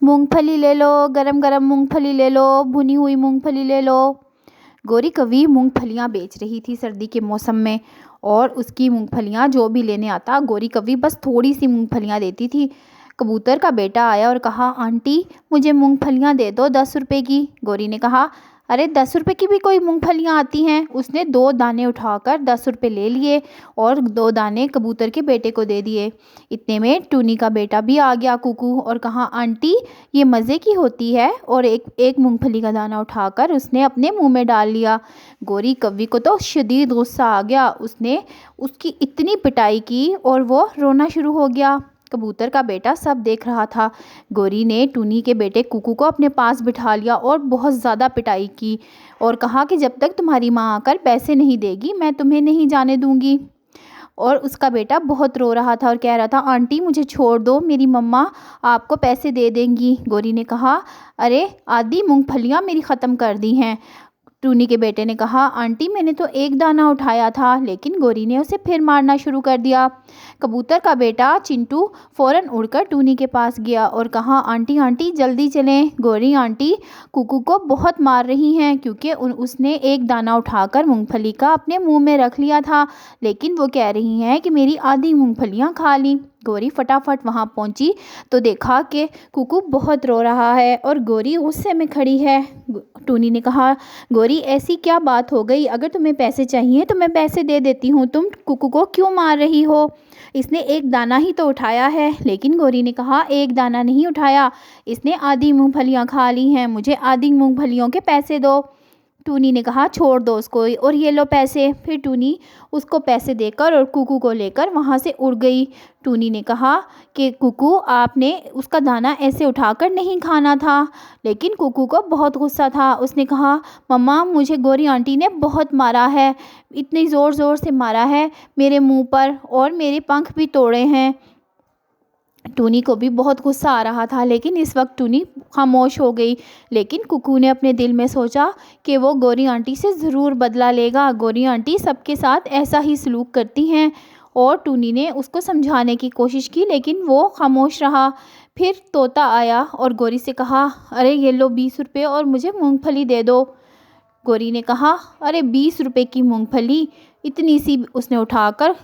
मूंगफली ले लो, गरम गरम मूंगफली ले लो, भुनी हुई मूंगफली ले लो। गौरी कवि मूंगफलियाँ बेच रही थी सर्दी के मौसम में, और उसकी मूंगफलियाँ जो भी लेने आता गौरी कवि बस थोड़ी सी मूंगफलियाँ देती थी। कबूतर का बेटा आया और कहा, आंटी मुझे मूंगफलियाँ दे दो 10 रुपए की। गौरी ने कहा, अरे 10 रुपए की भी कोई मूंगफलियाँ आती हैं। उसने 2 दाने उठाकर 10 रुपए ले लिए और 2 दाने कबूतर के बेटे को दे दिए। इतने में टूनी का बेटा भी आ गया कुकू, और कहा, आंटी ये मज़े की होती है। और एक एक मूंगफली का दाना उठाकर उसने अपने मुंह में डाल लिया। गौरी कव्वी को तो शदीद गुस्सा आ गया। उसने उसकी इतनी पिटाई की और वो रोना शुरू हो गया। कबूतर का बेटा सब देख रहा था। गौरी ने टूनी के बेटे कुकू को अपने पास बिठा लिया और बहुत ज़्यादा पिटाई की, और कहा कि जब तक तुम्हारी माँ आकर पैसे नहीं देगी मैं तुम्हें नहीं जाने दूंगी। और उसका बेटा बहुत रो रहा था और कह रहा था, आंटी मुझे छोड़ दो, मेरी मम्मा आपको पैसे दे देंगी। गौरी ने कहा, अरे आधी मूंगफलियाँ मेरी ख़त्म कर दी हैं। टूनी के बेटे ने कहा, आंटी मैंने तो 1 दाना उठाया था। लेकिन गौरी ने उसे फिर मारना शुरू कर दिया। कबूतर का बेटा चिंटू फ़ौरन उड़कर टूनी के पास गया और कहा, आंटी आंटी जल्दी चलें, गौरी आंटी कुकू को बहुत मार रही हैं, क्योंकि उसने 1 दाना उठाकर मूंगफली का अपने मुंह में रख लिया था, लेकिन वो कह रही हैं कि मेरी आधी मूंगफलियां खा ली। गौरी फटाफट वहां पहुंची तो देखा कि कुकू बहुत रो रहा है और गौरी गुस्से में खड़ी है। टूनी ने कहा, गौरी ऐसी क्या बात हो गई? अगर तुम्हें पैसे चाहिए तो मैं पैसे दे देती हूँ, तुम कुकू को क्यों मार रही हो? इसने 1 दाना ही तो उठाया है। लेकिन गौरी ने कहा, 1 दाना नहीं उठाया, इसने आधी मूंगफलियाँ खा ली हैं, मुझे आधी मूंगफलियों के पैसे दो। टूनी ने कहा, छोड़ दो उसको और ये लो पैसे। फिर टूनी उसको पैसे देकर और कुकू को लेकर वहाँ से उड़ गई। टूनी ने कहा कि कुकू आपने उसका दाना ऐसे उठाकर नहीं खाना था। लेकिन कुकू को बहुत गुस्सा था। उसने कहा, मम्मा मुझे गौरी आंटी ने बहुत मारा है, इतनी ज़ोर ज़ोर से मारा है मेरे मुंह पर, और मेरे पंख भी तोड़े हैं। टूनी को भी बहुत गुस्सा आ रहा था, लेकिन इस वक्त टूनी खामोश हो गई। लेकिन कुकू ने अपने दिल में सोचा कि वो गौरी आंटी से ज़रूर बदला लेगा, गौरी आंटी सबके साथ ऐसा ही सलूक करती हैं। और टूनी ने उसको समझाने की कोशिश की, लेकिन वो खामोश रहा। फिर तोता आया और गौरी से कहा, अरे ये लो 20 रुपये और मुझे मूंगफली दे दो। गौरी ने कहा, अरे 20 रुपये की मूंगफली? इतनी सी उसने उठाकर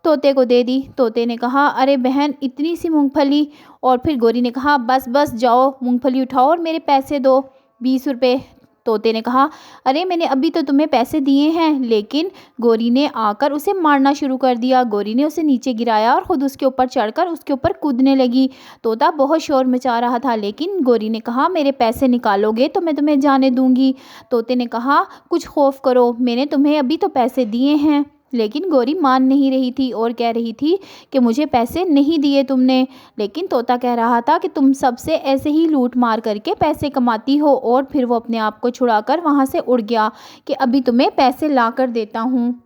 तोते को दे दी। तोते ने कहा, अरे बहन इतनी सी मूंगफली? और फिर गौरी ने कहा, बस बस जाओ मूंगफली उठाओ और मेरे पैसे दो 20 रुपये। तोते ने कहा, अरे मैंने अभी तो तुम्हें पैसे दिए हैं। लेकिन गौरी ने आकर उसे मारना शुरू कर दिया। गौरी ने उसे नीचे गिराया और ख़ुद उसके ऊपर चढ़कर उसके ऊपर कूदने लगी। तोता बहुत शोर मचा रहा था, लेकिन गौरी ने कहा, मेरे पैसे निकालोगे तो मैं तुम्हें जाने दूंगी। तोते ने कहा, कुछ खौफ करो, मैंने तुम्हें अभी तो पैसे दिए हैं। लेकिन गौरी मान नहीं रही थी और कह रही थी कि मुझे पैसे नहीं दिए तुमने। लेकिन तोता कह रहा था कि तुम सबसे ऐसे ही लूट मार करके पैसे कमाती हो। और फिर वो अपने आप को छुड़ाकर वहाँ से उड़ गया कि अभी तुम्हें पैसे ला कर देता हूँ।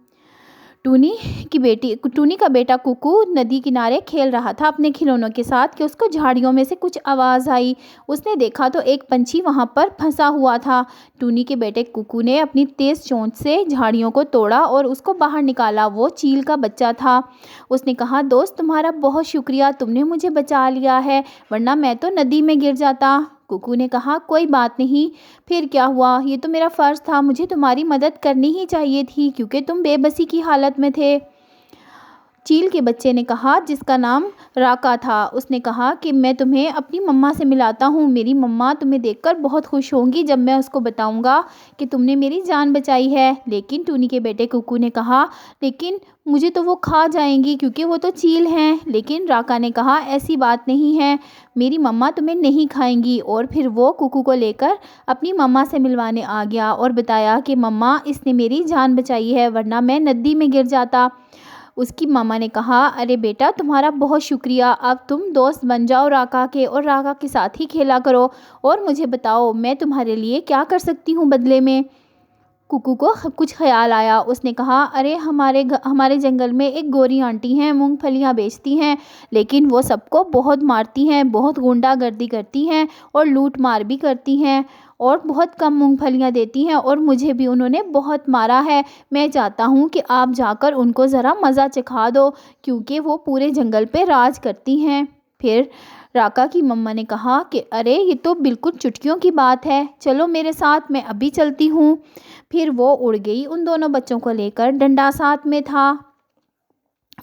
टूनी का बेटा कुकू नदी किनारे खेल रहा था अपने खिलौनों के साथ कि उसको झाड़ियों में से कुछ आवाज़ आई। उसने देखा तो एक पंछी वहाँ पर फंसा हुआ था। टूनी के बेटे कुकू ने अपनी तेज़ चोंच से झाड़ियों को तोड़ा और उसको बाहर निकाला। वो चील का बच्चा था। उसने कहा, दोस्त तुम्हारा बहुत शुक्रिया, तुमने मुझे बचा लिया है, वरना मैं तो नदी में गिर जाता। कुकू ने कहा, कोई बात नहीं, फिर क्या हुआ, ये तो मेरा फ़र्ज़ था, मुझे तुम्हारी मदद करनी ही चाहिए थी क्योंकि तुम बेबसी की हालत में थे। चील के बच्चे ने कहा, जिसका नाम राका था, उसने कहा कि मैं तुम्हें अपनी मम्मा से मिलाता हूँ। मेरी मम्मा तुम्हें देखकर बहुत खुश होंगी जब मैं उसको बताऊँगा कि तुमने मेरी जान बचाई है। लेकिन टूनी के बेटे कुकू ने कहा, लेकिन मुझे तो वो खा जाएंगी क्योंकि वो तो चील हैं। लेकिन राका ने कहा, ऐसी बात नहीं है, मेरी मम्मा तुम्हें नहीं खाएंगी। और फिर वो कुकू को लेकर अपनी मम्मा से मिलवाने आ गया और बताया कि मम्मा इसने मेरी जान बचाई है, वरना मैं नदी में गिर जाता। उसकी मामा ने कहा, अरे बेटा तुम्हारा बहुत शुक्रिया, अब तुम दोस्त बन जाओ राका के और राका के साथ ही खेला करो, और मुझे बताओ मैं तुम्हारे लिए क्या कर सकती हूँ बदले में। कुकू को कुछ ख्याल आया। उसने कहा, अरे हमारे जंगल में एक गौरी आंटी हैं, मूंगफलियाँ बेचती हैं, लेकिन वो सबको बहुत मारती हैं, बहुत गुंडागर्दी करती हैं और लूट मार भी करती हैं और बहुत कम मूंगफलियाँ देती हैं, और मुझे भी उन्होंने बहुत मारा है। मैं चाहता हूँ कि आप जाकर उनको ज़रा मज़ा चखा दो, क्योंकि वो पूरे जंगल पे राज करती हैं। फिर राका की मम्मा ने कहा कि अरे ये तो बिल्कुल चुटकियों की बात है, चलो मेरे साथ, मैं अभी चलती हूँ। फिर वो उड़ गई उन दोनों बच्चों को लेकर, डंडा साथ में था।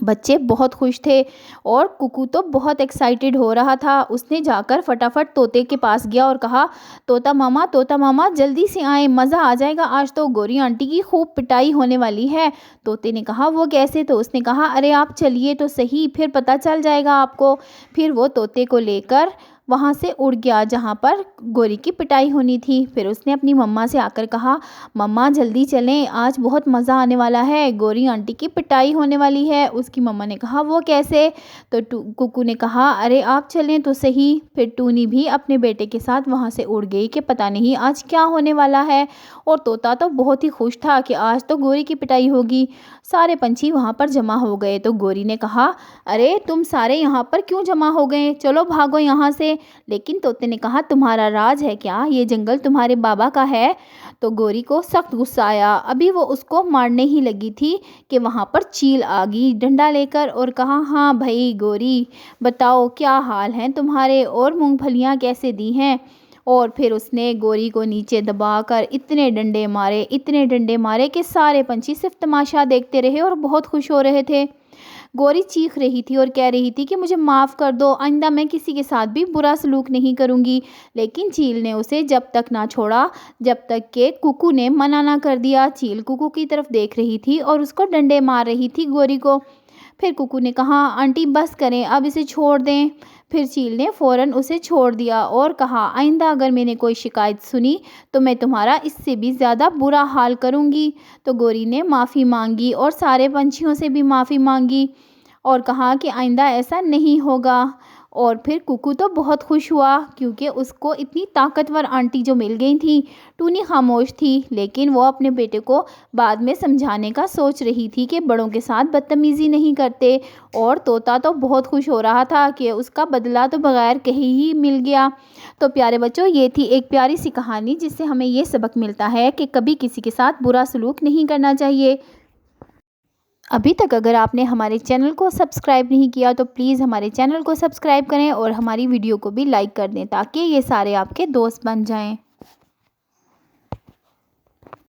बच्चे बहुत खुश थे और कुकू तो बहुत एक्साइटेड हो रहा था। उसने जाकर फटाफट तोते के पास गया और कहा, तोता मामा जल्दी से आए, मज़ा आ जाएगा, आज तो गौरी आंटी की खूब पिटाई होने वाली है। तोते ने कहा, वो कैसे? तो उसने कहा, अरे आप चलिए तो सही, फिर पता चल जाएगा आपको। फिर वो तोते को लेकर वहाँ से उड़ गया जहाँ पर गौरी की पिटाई होनी थी। फिर उसने अपनी मम्मा से आकर कहा, मम्मा जल्दी चलें, आज बहुत मज़ा आने वाला है, गौरी आंटी की पिटाई होने वाली है। उसकी मम्मा ने कहा, वो कैसे? तो कुकू ने कहा, अरे आप चलें तो सही। फिर टूनी भी अपने बेटे के साथ वहाँ से उड़ गई कि पता नहीं आज क्या होने वाला है। और तोता तो बहुत ही खुश था कि आज तो गौरी की पिटाई होगी। सारे पंछी वहाँ पर जमा हो गए तो गौरी ने कहा, अरे तुम सारे यहाँ पर क्यों जमा हो गए, चलो भागो यहाँ से। लेकिन तोते ने कहा, तुम्हारा राज है क्या, ये जंगल तुम्हारे बाबा का है? तो गौरी को सख्त गुस्सा आया। अभी वो उसको मारने ही लगी थी कि वहाँ पर चील आ गई डंडा लेकर और कहा, हाँ भाई गौरी, बताओ क्या हाल हैं तुम्हारे, और मूंगफलियाँ कैसे दी हैं? और फिर उसने गौरी को नीचे दबाकर इतने डंडे मारे कि सारे पंछी सिर्फ तमाशा देखते रहे और बहुत खुश हो रहे थे। गौरी चीख रही थी और कह रही थी कि मुझे माफ़ कर दो, आइंदा मैं किसी के साथ भी बुरा सलूक नहीं करूँगी। लेकिन चील ने उसे जब तक ना छोड़ा जब तक कि कुकू ने मना ना कर दिया। चील कुकू की तरफ देख रही थी और उसको डंडे मार रही थी गौरी को। फिर कुकू ने कहा, आंटी बस करें, अब इसे छोड़ दें। फिर चील ने फ़ौरन उसे छोड़ दिया और कहा, आइंदा अगर मैंने कोई शिकायत सुनी तो मैं तुम्हारा इससे भी ज़्यादा बुरा हाल करूँगी। तो गौरी ने माफ़ी मांगी और सारे पंछियों से भी माफ़ी मांगी और कहा कि आइंदा ऐसा नहीं होगा। और फिर कुकू तो बहुत खुश हुआ क्योंकि उसको इतनी ताकतवर आंटी जो मिल गई थी। टूनी खामोश थी, लेकिन वो अपने बेटे को बाद में समझाने का सोच रही थी कि बड़ों के साथ बदतमीज़ी नहीं करते। और तोता तो बहुत खुश हो रहा था कि उसका बदला तो बगैर कहे ही मिल गया। तो प्यारे बच्चों, ये थी एक प्यारी सी कहानी जिससे हमें ये सबक मिलता है कि कभी किसी के साथ बुरा सलूक नहीं करना चाहिए। अभी तक अगर आपने हमारे चैनल को सब्सक्राइब नहीं किया तो प्लीज़ हमारे चैनल को सब्सक्राइब करें और हमारी वीडियो को भी लाइक कर दें ताकि ये सारे आपके दोस्त बन जाएं।